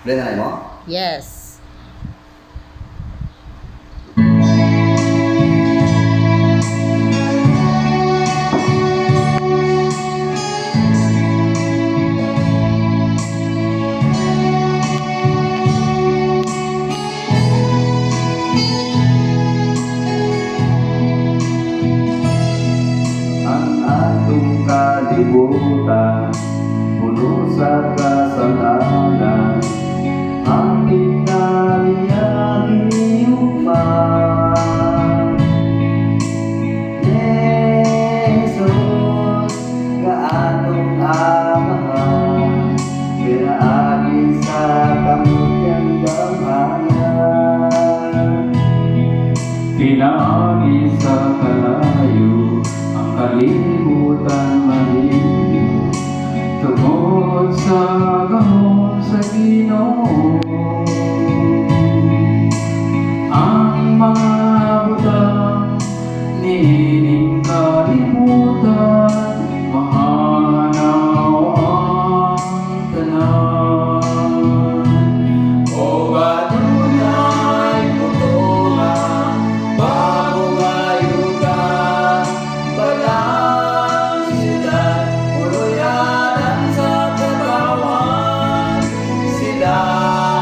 Ready na mo? Yes. Ang atong kalibutan puno sa kasalanan, akit na niyagiyuman. Jesus, kaanong amahan, pinaagi sa kamutyang gamanan. Pinaagi sa kalayo, ang kalimutan maliyo, tungod sa gahom sa Ginoo. Ang mga butang nining kalimutan, mahanaw ang tanan. O adunay putulan, bago ngayuga, balang siyudad, uluyanan sa katawan. Sila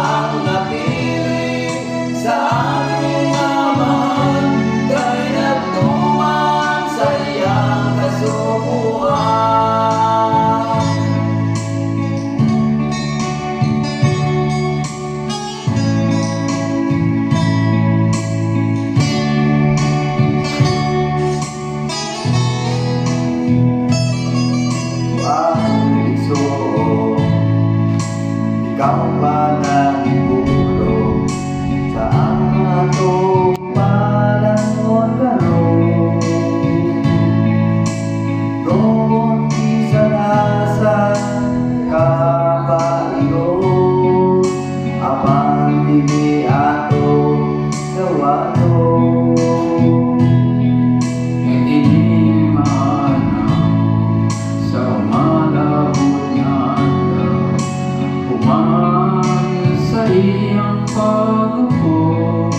ang napili sa ating amahan, kay nagtuman sa iyang kasubuan. Akong igsoon, ikaw pa nahigulong sa atong palangon karon. Kung isa na sa kapailon, apan dili ato gawanon. Hindi maanaw sa malabot nga adlaw, human sa iyang pag-upo,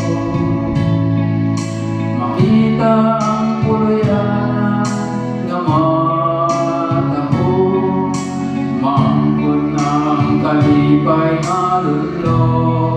makita ang puluyanan nga mataho, maangkon ang kalipay nga lulong.